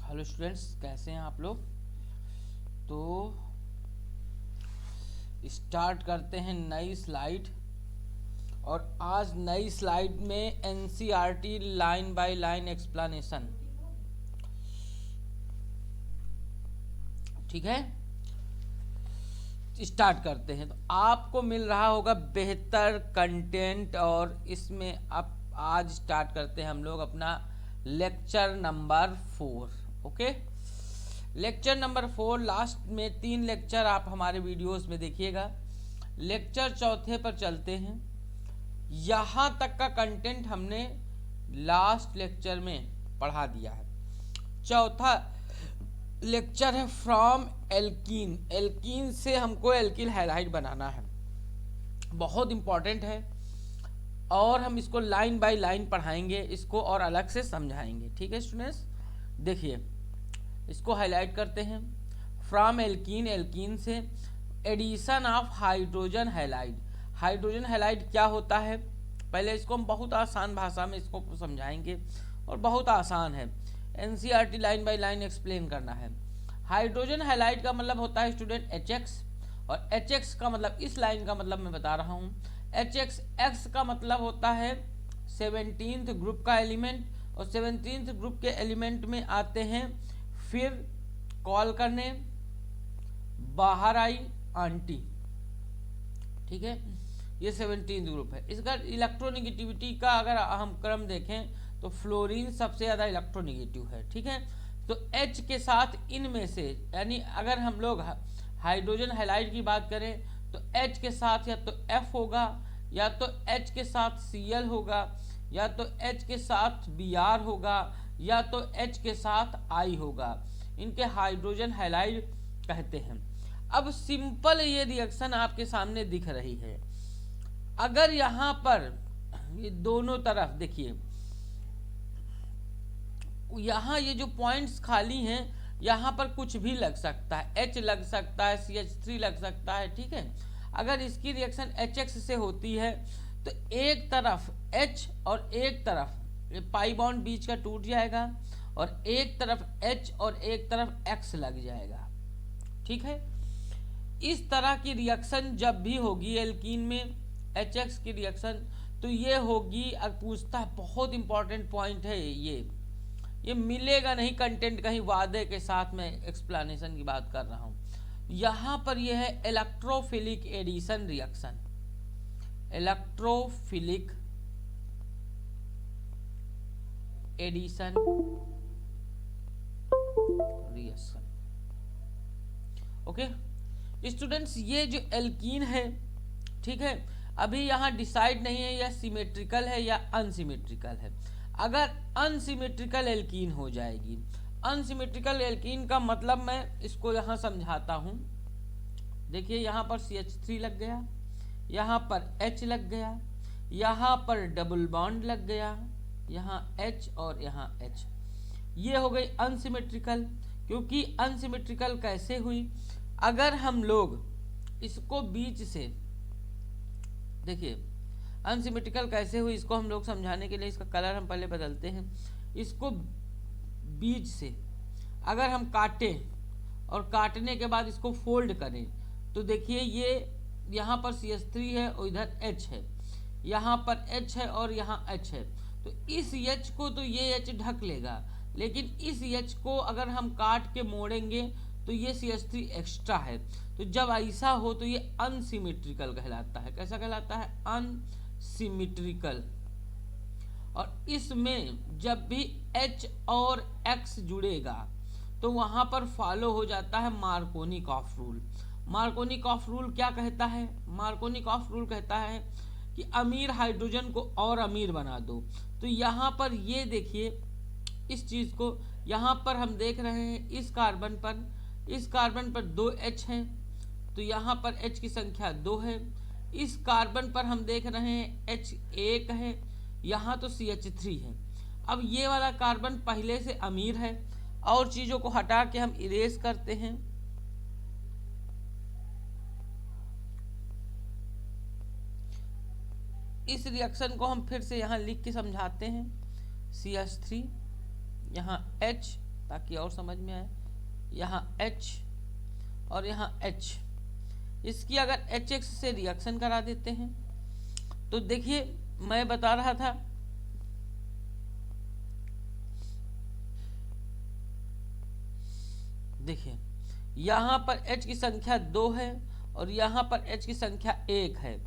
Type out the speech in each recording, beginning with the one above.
Hello students, कैसे हैं आप लोग। तो स्टार्ट करते हैं नई स्लाइड। और आज नई स्लाइड में NCERT line by line explanation, ठीक है। स्टार्ट करते हैं। तो आपको मिल रहा होगा बेहतर कंटेंट, और इसमें अब आज स्टार्ट करते हैं हम लोग अपना lecture number 4। Okay, lecture number 4। Last में 3 लेक्चर आप हमारे वीडियोस में देखिएगा। लेक्चर चौथे पर चलते हैं। यहाँ तक का कंटेंट हमने लास्ट लेक्चर में पढ़ा दिया है। चौथा लेक्चर है फ्रॉम एल्कीन। एल्कीन से हमको एल्किल हैलाइड बनाना है, बहुत इंपॉर्टेंट है। और हम इसको लाइन बाय लाइन पढ़ाएंगे, इसको और अलग से समझाएंगे, ठीक है स्टूडेंट्स। देखिए, इसको हाईलाइट करते हैं। फ्रॉम एल्कीन, एल्कीन से addition of hydrogen halide. Hydrogen halide क्या होता है, पहले इसको हम बहुत आसान भाषा में इसको समझाएंगे, और बहुत आसान है। NCERT line by line explain करना है। हाइड्रोजन हैलाइड का मतलब होता है स्टूडेंट HX, और HX का मतलब, इस लाइन का मतलब मैं बता रहा हूँ, HX का मतलब होता है 17th ग्रुप का एलिमेंट, और 17th ग्रुप के एलिमेंट में आते हैं फिर कॉल करने, बाहर आई आंटी, ठीक है। ये 17th ग्रुप है। इसका इलेक्ट्रोनिगेटिविटी का अगर हम क्रम देखें तो फ्लोरीन सबसे ज़्यादा इलेक्ट्रोनिगेटिव है, ठीक है। तो H के साथ इनमें से, यानी अगर हम लोग हाइड्रोजन हैलाइड की बात करें तो H के साथ या तो F होगा, या तो H के साथ Cl होगा, या तो H के साथ Br होगा, या तो H के साथ I होगा। इनके हाइड्रोजन हैलाइड कहते हैं। अब सिंपल ये रिएक्शन आपके सामने दिख रही है। अगर यहाँ पर ये दोनों तरफ देखिए, यहाँ ये जो पॉइंट्स खाली हैं, यहाँ पर कुछ भी लग सकता है, H लग सकता है, CH3 लग सकता है, ठीक है। अगर इसकी रिएक्शन HX से होती है तो एक तरफ H और एक तरफ पाई बॉन्ड बीच का टूट जाएगा, और एक तरफ H और एक तरफ X लग जाएगा, ठीक है। इस तरह की रिएक्शन जब भी होगी एल्कीन में HX की रिएक्शन, तो ये होगी। अब पूछता है, बहुत इंपॉर्टेंट पॉइंट है ये मिलेगा नहीं कंटेंट कहीं, वादे के साथ मैं एक्सप्लेनेशन की बात कर रहा हूँ। यहाँ पर यह है electrophilic addition reaction. Electrophilic addition reaction, okay students. ये जो एल्कीन है, ठीक है, अभी यहाँ डिसाइड नहीं है या सिमेट्रिकल है या अनसिमेट्रिकल है। अगर अनसिमेट्रिकल एल्कीन हो जाएगी, अनसिमेट्रिकल एल्कीन का मतलब मैं इसको यहाँ समझाता हूँ। देखिए, यहाँ पर CH3 लग गया, यहाँ पर H लग गया, यहाँ पर डबल बॉन्ड लग गया, यहाँ H और यहाँ H। ये हो गई अनसिमेट्रिकल। क्योंकि अनसिमेट्रिकल कैसे हुई, अगर हम लोग इसको बीच से देखिए, अनसिमेट्रिकल कैसे हुई इसको हम लोग समझाने के लिए इसका कलर हम पहले बदलते हैं। इसको बीच से अगर हम काटें और काटने के बाद इसको फोल्ड करें, तो देखिए ये यहाँ पर CH3 है और इधर H है, यहाँ पर H है और यहाँ H है। तो इस H को तो ये H ढक लेगा, लेकिन इस H को अगर हम काट के मोड़ेंगे तो ये CH3 एक्स्ट्रा है। तो जब ऐसा हो तो ये अनसिमेट्रिकल कहलाता है। कैसा कहलाता है? अनसिमेट्रिकल। और इसमें जब भी H और X जुड़ेगा तो वहां पर फॉलो हो जाता है मार्कोनिकॉफ रूल। मार्कोनिकॉफ रूल क्या कहता है? मार्कोनिकॉफ रूल कहता है कि अमीर हाइड्रोजन को और अमीर बना दो। तो यहाँ पर ये देखिए, इस चीज को यहाँ पर हम देख रहे हैं, इस कार्बन पर 2 H हैं, तो यहाँ पर H की संख्या 2 है। इस कार्बन पर हम देख रहे हैं H 1 है, यहाँ तो CH3 है। अब ये वाला कार्बन पहले से अमीर है, और चीजों को हटा के हम इरेज करते हैं। इस रिएक्शन को हम फिर से यहाँ लिख के समझाते हैं। CH3, यहाँ H ताकि और समझ में आए। यहाँ H और यहाँ H, इसकी अगर HX से रिएक्शन करा देते हैं तो देखिए मैं बता रहा था देखिए यहाँ पर H की संख्या 2 है और यहाँ पर H की संख्या 1 है।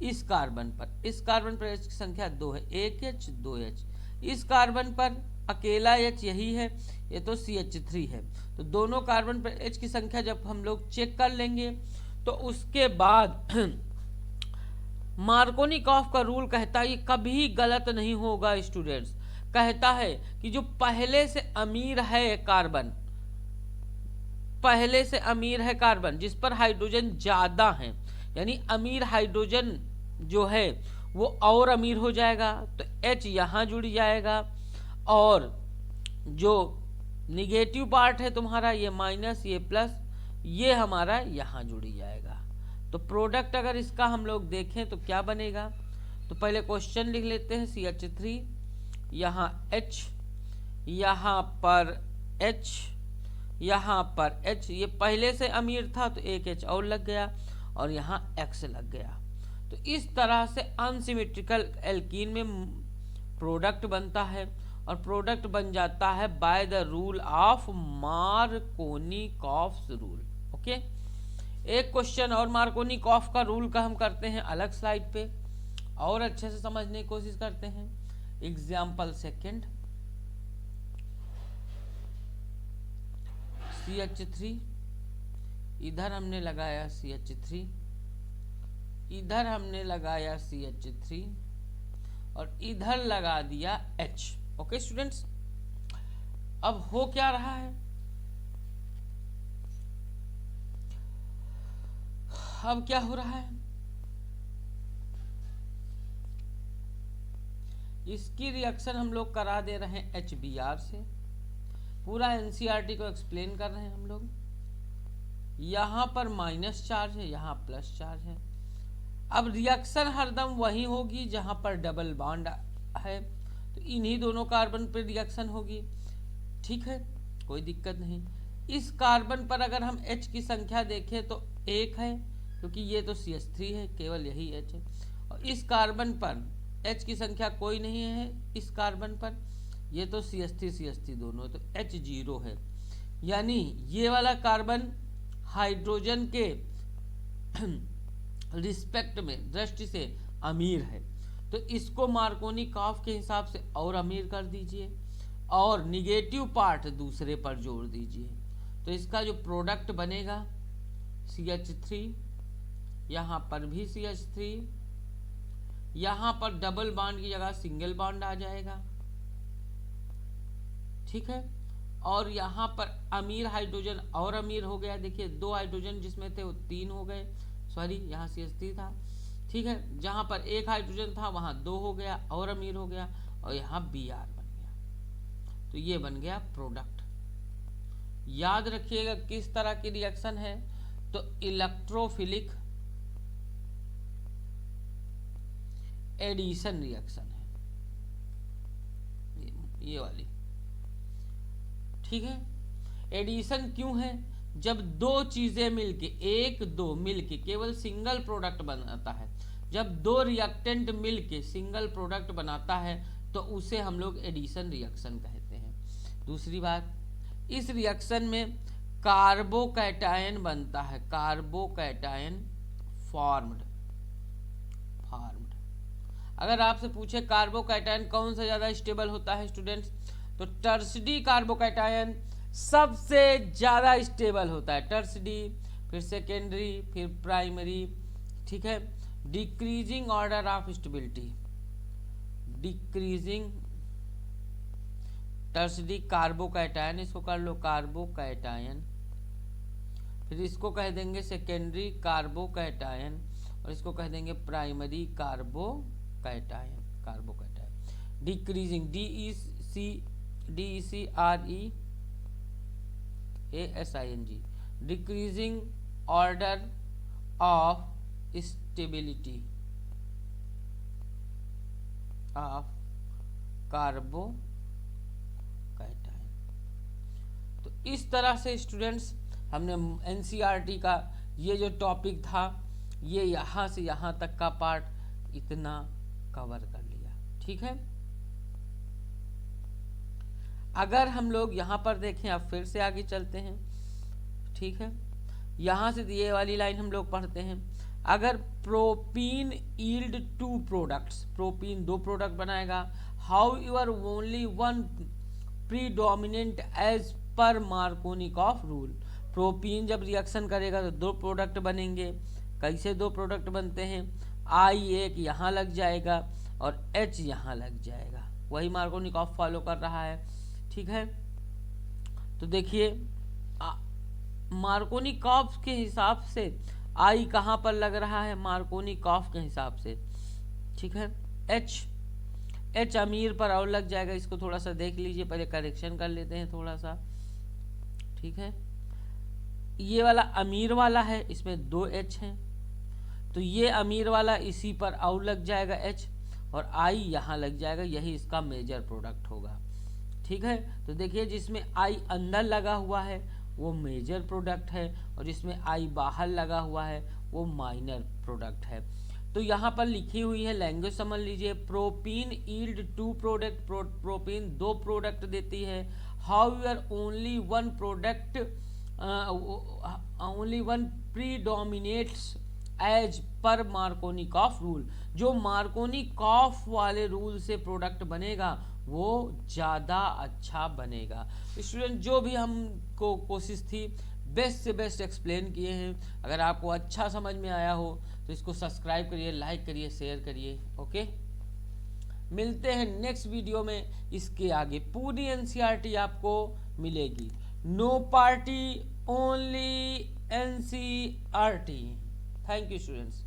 इस कार्बन पर H की संख्या 2 है, 1H 2H। इस कार्बन पर अकेला H यही है, ये तो CH3 है। तो दोनों कार्बन पर H की संख्या जब हम लोग चेक कर लेंगे तो उसके बाद मार्कोनिकॉफ का रूल कहता है, ये कभी गलत नहीं होगा स्टूडेंट्स, कहता है कि जो पहले से अमीर है कार्बन, पहले से अमीर है कार्बन जिस पर हाइड्रोजन ज्यादा है, यानी अमीर हाइड्रोजन जो है वो और अमीर हो जाएगा, तो H यहाँ जुड़ जाएगा और जो निगेटिव पार्ट है तुम्हारा ये माइनस ये प्लस ये हमारा यहाँ जुड़ जाएगा। तो प्रोडक्ट अगर इसका हम लोग देखें तो क्या बनेगा, तो पहले क्वेश्चन लिख लेते हैं। CH3 यहाँ H, यहाँ पर H, यहाँ पर H, ये पहले से अमीर था तो एक H और लग गया और यहाँ X लग गया। तो इस तरह से अनसिमेट्रिकल एल्कीन में प्रोडक्ट बनता है और प्रोडक्ट बन जाता है by the rule of Markovnikov's rule. Okay, एक क्वेश्चन और मार्कोनिकॉफ का रूल का हम करते हैं अलग स्लाइड पे और अच्छे से समझने की कोशिश करते हैं। एग्जाम्पल सेकेंड, CH3, इधर हमने लगाया CH3, इधर हमने लगाया CH3 और इधर लगा दिया H। ओके स्टूडेंट्स, अब हो क्या रहा है, अब क्या हो रहा है, इसकी रिएक्शन हम लोग करा दे रहे हैं HBr से। पूरा NCERT को एक्सप्लेन कर रहे हैं हम लोग। यहाँ पर माइनस चार्ज है, यहाँ प्लस चार्ज है। अब रिएक्शन हरदम वही होगी जहाँ पर डबल बॉन्ड है, तो इन्हीं दोनों कार्बन पर रिएक्शन होगी। ठीक है, कोई दिक्कत नहीं। इस कार्बन पर अगर हम H की संख्या देखें तो 1 है, क्योंकि ये तो CH3 है, केवल यही H है। और इस कार्बन पर H की संख्या कोई नहीं है, इस कार्बन पर ये तो CH3 दोनों, तो H 0 है। यानी ये वाला कार्बन हाइड्रोजन के रिस्पेक्ट में, दृष्टि से अमीर है, तो इसको मार्कोनिकॉफ के हिसाब से और अमीर कर दीजिए और निगेटिव पार्ट दूसरे पर जोड़ दीजिए। तो इसका जो प्रोडक्ट बनेगा CH3, यहाँ पर भी CH3, यहाँ पर डबल बॉन्ड की जगह सिंगल बॉन्ड आ जाएगा। ठीक है, और यहाँ पर अमीर हाइड्रोजन और अमीर हो गया। देखिए 2 हाइड्रोजन जिसमें थे वो 3 हो गए, सॉरी यहाँ CH3 था। ठीक है, जहाँ पर 1 हाइड्रोजन था वहाँ 2 हो गया और अमीर हो गया, और यहाँ Br बन गया। तो ये बन गया प्रोडक्ट। याद रखिएगा किस तरह की रिएक्शन है, तो इलेक्ट्रोफिलिक एडिशन रिएक्शन है ये वाली। ठीक है, एडिशन क्यों है, जब 2 चीजें मिलके, 1 2 मिलके केवल सिंगल प्रोडक्ट बनाता है। जब 2 रिएक्टेंट मिलके सिंगल प्रोडक्ट बनाता है तो उसे हम लोग एडिशन रिएक्शन कहते हैं। दूसरी बात, इस रिएक्शन में कार्बोकैटायन बनता है, कार्बोकैटायन फॉर्म्ड। अगर आपसे पूछे कार्बोकैटायन कौन सा ज्यादा स्टेबल होता है स्टूडेंट्स, तो टर्सडी कार्बोकैटायन सबसे ज्यादा स्टेबल होता है। टर्सडी, फिर सेकेंडरी, फिर प्राइमरी। ठीक है, decreasing order of stability, decreasing tertiary carbocation, इसको कर लो कार्बोकैटायन। फिर इसको कह देंगे सेकेंडरी कार्बोकैटायन और इसको कह देंगे primary carbocation. Decreasing, DECREASING, decreasing order of stability of carbocation. इस तरह से स्टूडेंट्स हमने एनसीईआरटी का ये जो टॉपिक था, ये यहाँ से यहाँ तक का पार्ट इतना कवर कर लिया। ठीक है, अगर हम लोग यहाँ पर देखें, अब फिर से आगे चलते हैं। ठीक है, यहाँ से ये वाली लाइन हम लोग पढ़ते हैं। अगर propene yield 2 products, propene 2 product बनाएगा, however only 1 predominant as per Markovnikov rule. Propene जब रिएक्शन करेगा तो 2 प्रोडक्ट बनेंगे। कैसे 2 प्रोडक्ट बनते हैं? आई एक यहाँ लग जाएगा और एच यहाँ लग जाएगा, वही मार्कोनिकॉफ फॉलो कर रहा है। ठीक है, तो देखिए मार्कोनिकॉफ के हिसाब से आई कहाँ पर लग रहा है? मार्कोनिकॉफ के हिसाब से। ठीक है, एच अमीर पर और लग जाएगा। इसको थोड़ा सा देख लीजिए, पहले करेक्शन कर लेते हैं थोड़ा सा। ठीक है, ये वाला अमीर वाला है, इसमें 2 एच हैं, तो ये अमीर वाला इसी पर और लग जाएगा एच, और आई यहाँ लग जाएगा, यही इसका मेजर प्रोडक्ट होगा। ठीक है, तो देखिए जिसमें आई अंदर लगा हुआ है वो मेजर प्रोडक्ट है, और जिसमें आई बाहर लगा हुआ है वो माइनर प्रोडक्ट है। तो यहाँ पर लिखी हुई है, लैंग्वेज समझ लीजिए। Propene yield 2 product, propene 2 product देती है। However only 1 product, only 1 predominates as per Markovnikov rule. जो मार्कोनिकॉफ वाले रूल से प्रोडक्ट बनेगा वो ज़्यादा अच्छा बनेगा। स्टूडेंट जो भी हमको कोशिश थी बेस्ट से बेस्ट एक्सप्लेन किए हैं। अगर आपको अच्छा समझ में आया हो तो इसको सब्सक्राइब करिए, लाइक करिए, शेयर करिए। ओके, मिलते हैं नेक्स्ट वीडियो में। इसके आगे पूरी एनसीईआरटी आपको मिलेगी। No party, only NCERT. Thank you students.